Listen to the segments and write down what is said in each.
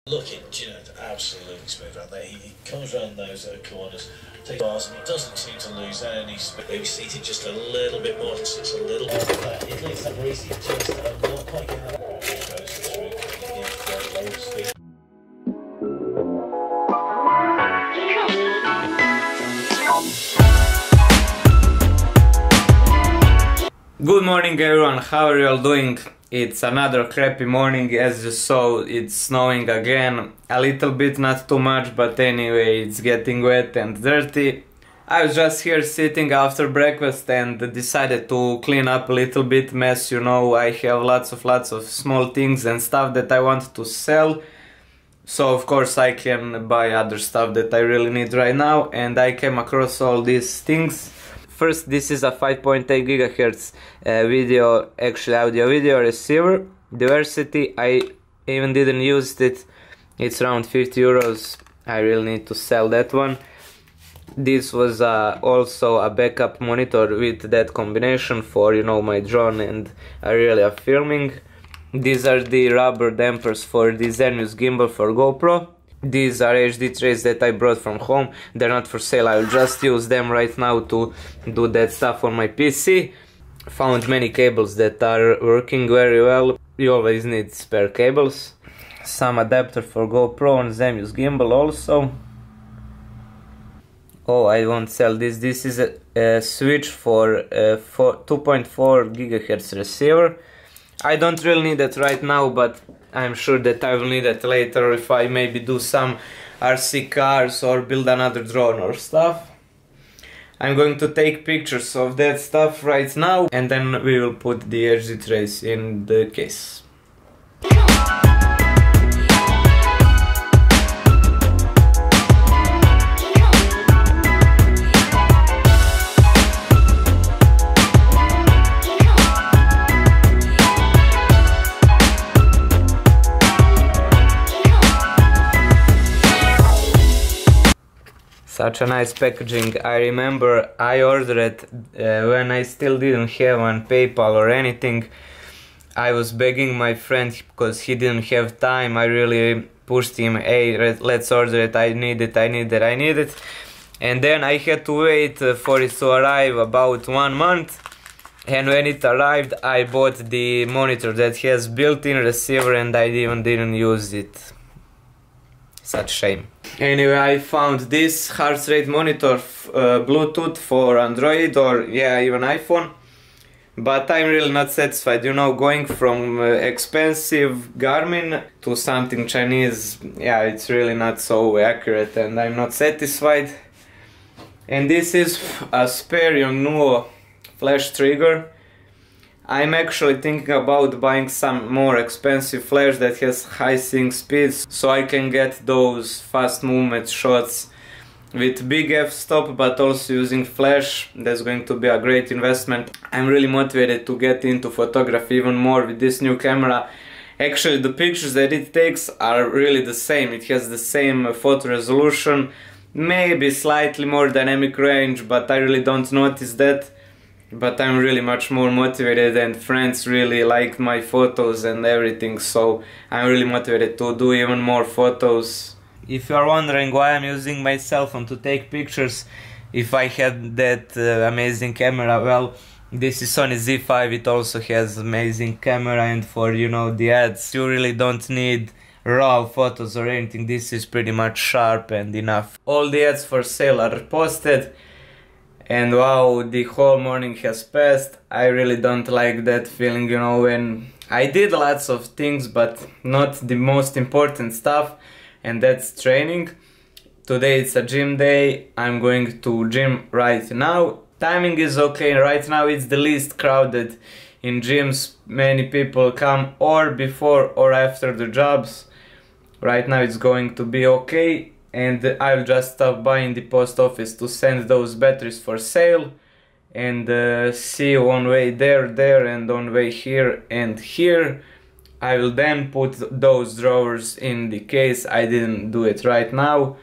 Looking, absolutely smooth out there. He comes around those corners, takes bars, and he doesn't seem to lose any speed. Maybe seated just a little bit more, just a little bit of that. It leaves that racy, just not quite getting that. Goes through, low speed. Good morning everyone, how are you all doing? It's another crappy morning. As you saw, it's snowing again, a little bit, not too much, but anyway, it's getting wet and dirty. I was just here sitting after breakfast and decided to clean up a little bit mess. I have lots of small things and stuff that I want to sell, so of course I can buy other stuff that I really need right now, and I came across all these things. First, this is a 5.8 GHz audio video receiver. Diversity, I even didn't use it. It's around 50 euros. I really need to sell that one. This was also a backup monitor with that combination for my drone and aerial filming. These are the rubber dampers for the Zenus gimbal for GoPro. These are HD trays that I brought from home. They're not for sale. I will just use them right now to do that stuff on my PC. Found many cables that are working very well. You always need spare cables. Some adapter for GoPro and Zenus gimbal also. Oh, I won't sell this. This is a switch for 2.4 GHz receiver. I don't really need it right now, but I'm sure that I will need it later if I maybe do some RC cars or build another drone or stuff. I'm going to take pictures of that stuff right now, and then we will put the HD trays in the case. Such a nice packaging. I remember I ordered it when I still didn't have on PayPal or anything. I was begging my friend because he didn't have time. I really pushed him, hey, let's order it, I need it. And then I had to wait for it to arrive about 1 month. And when it arrived, I bought the monitor that has built-in receiver and I even didn't use it. Such shame. Anyway, I found this heart rate monitor, Bluetooth for Android or even iPhone, but I'm really not satisfied. Going from expensive Garmin to something Chinese, it's really not so accurate and I'm not satisfied. And this is a spare Yongnuo flash trigger. I'm actually thinking about buying some more expensive flash that has high sync speeds, so I can get those fast movement shots with big f-stop, but also using flash. That's going to be a great investment. I'm really motivated to get into photography even more with this new camera. Actually, the pictures that it takes are really the same. It has the same photo resolution, maybe slightly more dynamic range, but I really don't notice that. But I'm really much more motivated and friends really liked my photos and everything, so I'm really motivated to do even more photos. If you are wondering why I'm using my cell phone to take pictures if I had that amazing camera, well, this is Sony Z5, it also has amazing camera, and for the ads you really don't need raw photos or anything. This is pretty much sharp and enough. All the ads for sale are posted. And wow, the whole morning has passed. I really don't like that feeling, when I did lots of things, but not the most important stuff, and that's training. Today it's a gym day. I'm going to gym right now. Timing is okay. Right now it's the least crowded in gyms. Many people come or before or after the jobs. Right now it's going to be okay. And I'll just stop by in the post office to send those batteries for sale, and see you on way there, and on way here and here. I will then put those drawers in the case. I didn't do it right now,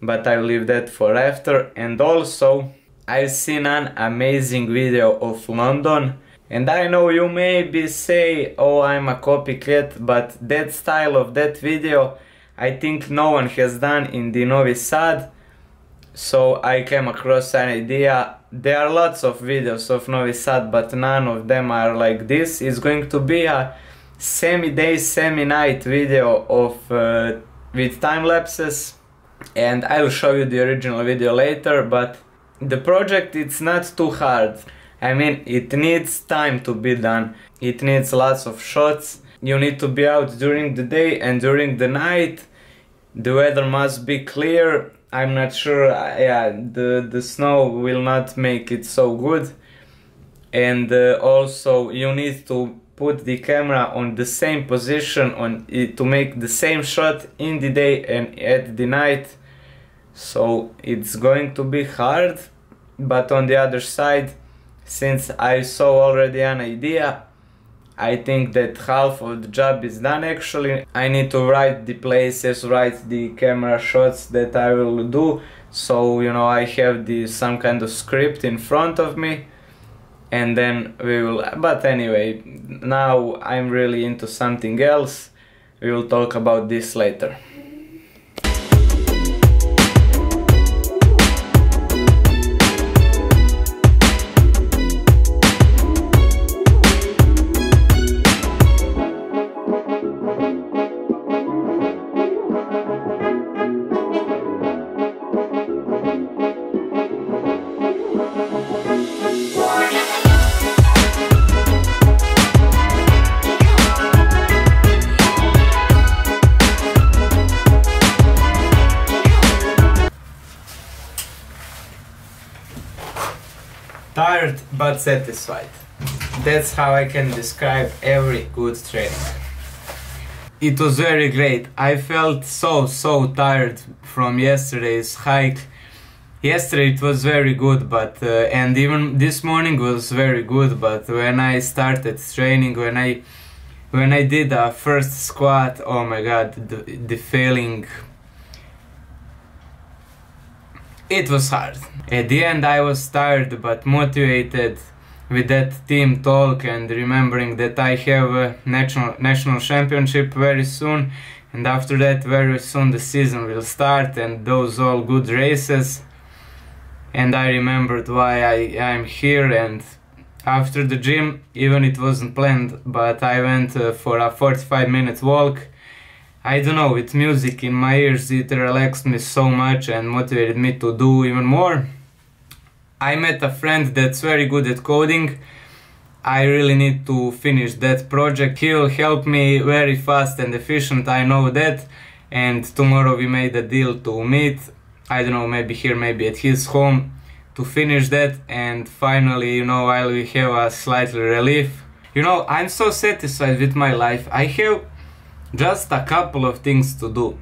but I'll leave that for after. And also, I've seen an amazing video of London, and I know you maybe say, oh, I'm a copycat, but that style of that video I think no one has done in the Novi Sad. So I came across an idea. There are lots of videos of Novi Sad, but none of them are like this. It's going to be a semi-day, semi-night video of with time lapses, and I'll show you the original video later. But the project, it's not too hard. I mean, it needs time to be done. It needs lots of shots. You need to be out during the day and during the night. The weather must be clear. I'm not sure, yeah, the snow will not make it so good. And also you need to put the camera on the same position on it to make the same shot in the day and at the night. So it's going to be hard, but on the other side, since I saw already an idea, I think that half of the job is done actually. I need to write the places, write the camera shots that I will do, so you know I have some kind of script in front of me, and then we will. But anyway, now I'm really into something else. We will talk about this later. Tired but satisfied. That's how I can describe every good training. It was very great. I felt so tired from yesterday's hike. Yesterday it was very good, but and even this morning was very good, but when I started training, when I did a first squat, oh my god, the feeling, it was hard. At the end I was tired but motivated with that team talk and remembering that I have a national championship very soon, and after that very soon the season will start and those all good races. And I remembered why I'm here, and after the gym, even it wasn't planned, but I went for a 45-minute walk. I don't know, with music in my ears, it relaxed me so much and motivated me to do even more. I met a friend that's very good at coding. I really need to finish that project. He will help me very fast and efficient, I know that. And tomorrow we made a deal to meet, I don't know, maybe here, maybe at his home, to finish that. And finally, you know, I will have a slightly relief. You know, I'm so satisfied with my life. I have just a couple of things to do.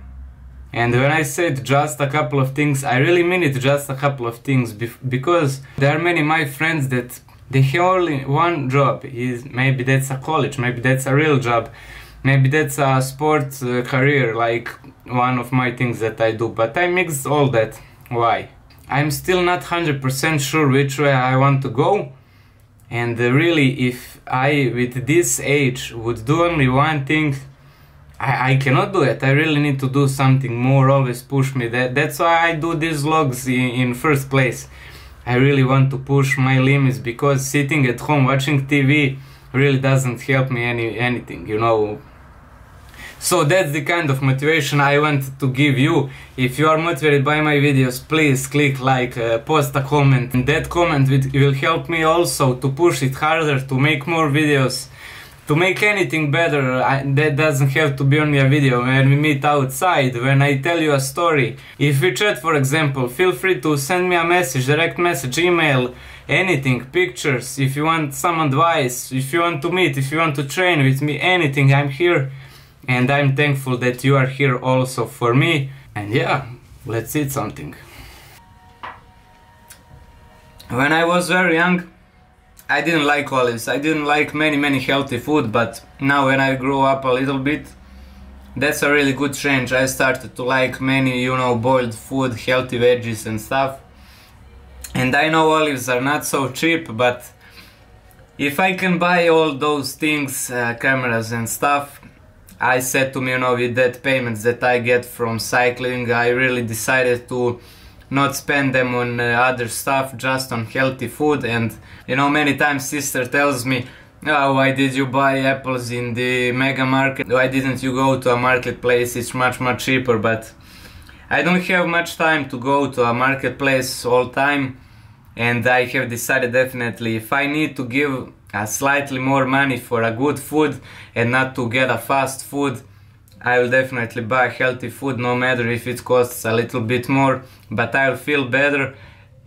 And when I said just a couple of things, I really mean it, just a couple of things, because there are many my friends that they have only one job. Maybe that's a college, maybe that's a real job, maybe that's a sports career, like one of my things that I do, but I mix all that. Why? I'm still not 100% sure which way I want to go, and really if I with this age would do only one thing, I cannot do it. I really need to do something more, always push me. That's why I do these vlogs in first place. I really want to push my limits, because sitting at home watching TV really doesn't help me anything, you know. So that's the kind of motivation I want to give you. If you are motivated by my videos, please click like, post a comment, and that comment will help me also to push it harder, to make more videos, to make anything better. That doesn't have to be only a video. When we meet outside, when I tell you a story, if we chat for example, feel free to send me a message, direct message, email, anything, pictures, if you want some advice, if you want to meet, if you want to train with me, anything, I'm here. And I'm thankful that you are here also for me. And yeah, let's eat something. When I was very young, I didn't like olives. I didn't like many healthy food, but now when I grew up a little bit, that's a really good change. I started to like many, you know, boiled food, healthy veggies and stuff. And I know olives are not so cheap, but if I can buy all those things, cameras and stuff, I said to me, you know, with that payments that I get from cycling, I really decided to not spend them on other stuff, just on healthy food. And you know, many times sister tells me, oh, why did you buy apples in the mega market? Why didn't you go to a marketplace? It's much cheaper. But I don't have much time to go to a marketplace all time, and I have decided definitely if I need to give a slightly more money for a good food and not to get a fast food, I will definitely buy healthy food, no matter if it costs a little bit more, but I'll feel better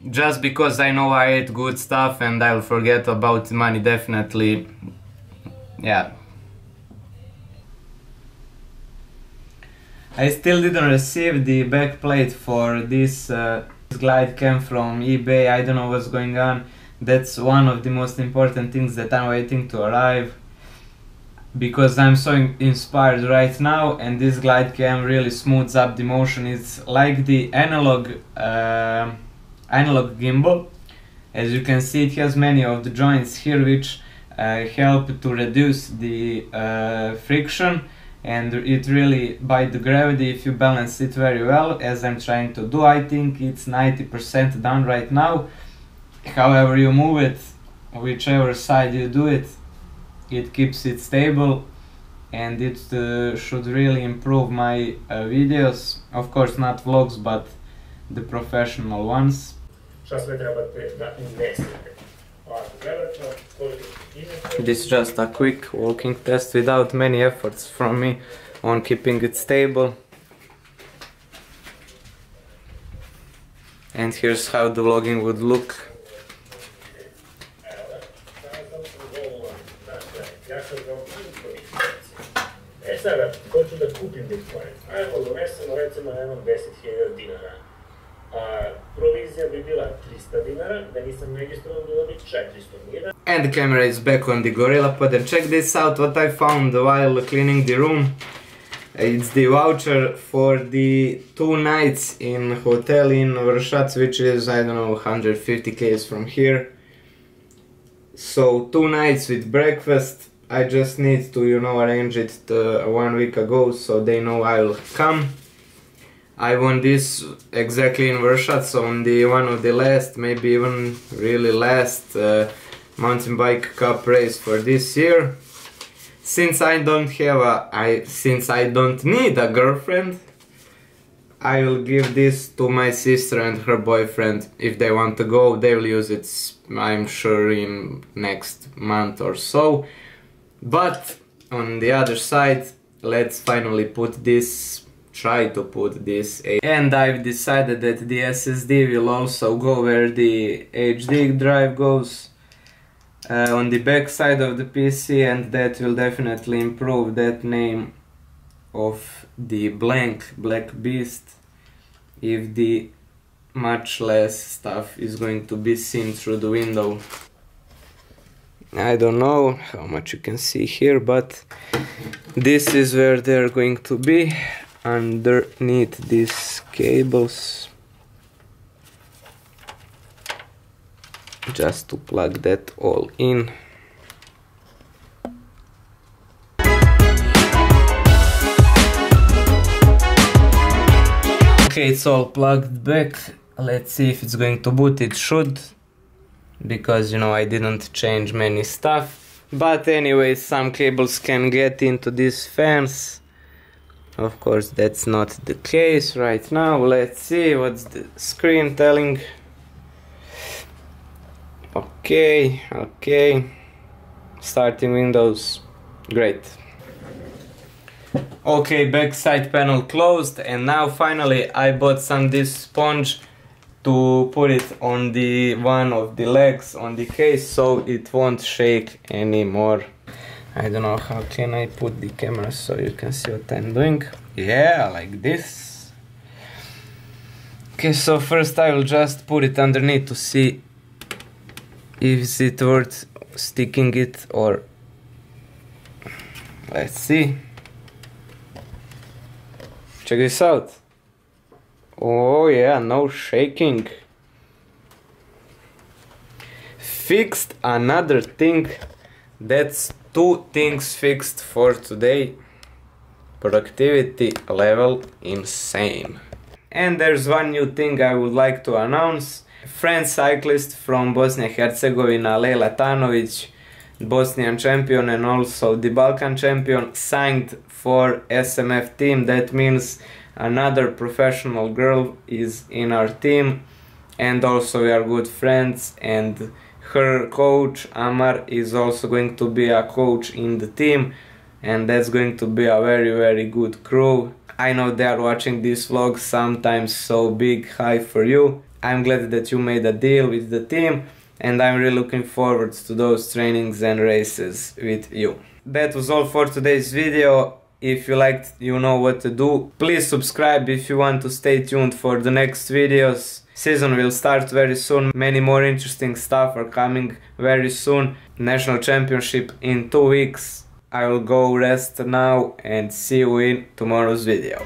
just because I know I ate good stuff, and I'll forget about the money definitely. Yeah. I still didn't receive the back plate for this glide cam from eBay. I don't know what's going on. That's one of the most important things that I'm waiting to arrive, because I'm so inspired right now, and this glide cam really smooths up the motion. It's like the analog gimbal. As you can see, it has many of the joints here which help to reduce the friction, and it really, by the gravity, if you balance it very well, as I'm trying to do, I think it's 90% done right now. However you move it, whichever side you do it, it keeps it stable, and it should really improve my videos. Of course not vlogs, but the professional ones. This is just a quick walking test without many efforts from me on keeping it stable. And here's how the vlogging would look. Sada, hoću da kupim Bitcoin. Ajmo, donesemo recimo jednom 10.000 dinara. Provizija bi bila 300 dinara, da nisam registrovan bilo bi 400 dinara. And the camera is back on the GorillaPod, and check this out what I found while cleaning the room. It's the voucher for the 2 nights in hotel in Vršac, which is, I don't know, 150 km from here. So 2 nights with breakfast. I just need to, you know, arrange it 1 week ago, so they know I'll come. I won this exactly in Vršac on the one of the last, maybe even really last mountain bike cup race for this year. Since I don't need a girlfriend, I will give this to my sister and her boyfriend. If they want to go, they will use it, I'm sure, in next month or so. But on the other side, let's finally try to put this. And I've decided that the SSD will also go where the HD drive goes, on the back side of the PC, and that will definitely improve that name of the Black Beast if the much less stuff is going to be seen through the window. I don't know how much you can see here, but this is where they're going to be, underneath these cables, just to plug that all in. Okay, it's all plugged back. Let's see if it's going to boot. It should, because, you know, I didn't change many stuff. But anyway, some cables can get into these fans. Of course, that's not the case right now. Let's see what's the screen telling. Okay, starting Windows. Great. Okay, backside panel closed, and now finally I bought this sponge to put it on the one of the legs on the case, so it won't shake anymore. I don't know how can I put the camera so you can see what I'm doing. Yeah, like this. Okay, so first I will just put it underneath to see if it's worth sticking it, or let's see. Check this out. Oh yeah, no shaking. Fixed another thing. That's 2 things fixed for today. productivity level insane. And there's one new thing I would like to announce. French cyclist from Bosnia and Herzegovina, Lejla Tanović, Bosnian champion and also the Balkan champion, signed for SMF team. That means another professional girl is in our team, and also we are good friends, and her coach Amar is also going to be a coach in the team, and that's going to be a very good crew. I know they are watching this vlog sometimes, so big hi for you. I'm glad that you made a deal with the team, and I'm really looking forward to those trainings and races with you. That was all for today's video. If you liked, you know what to do. Please subscribe if you want to stay tuned for the next videos. Season will start very soon. Many more interesting stuff are coming very soon. National Championship in 2 weeks. I will go rest now and see you in tomorrow's video.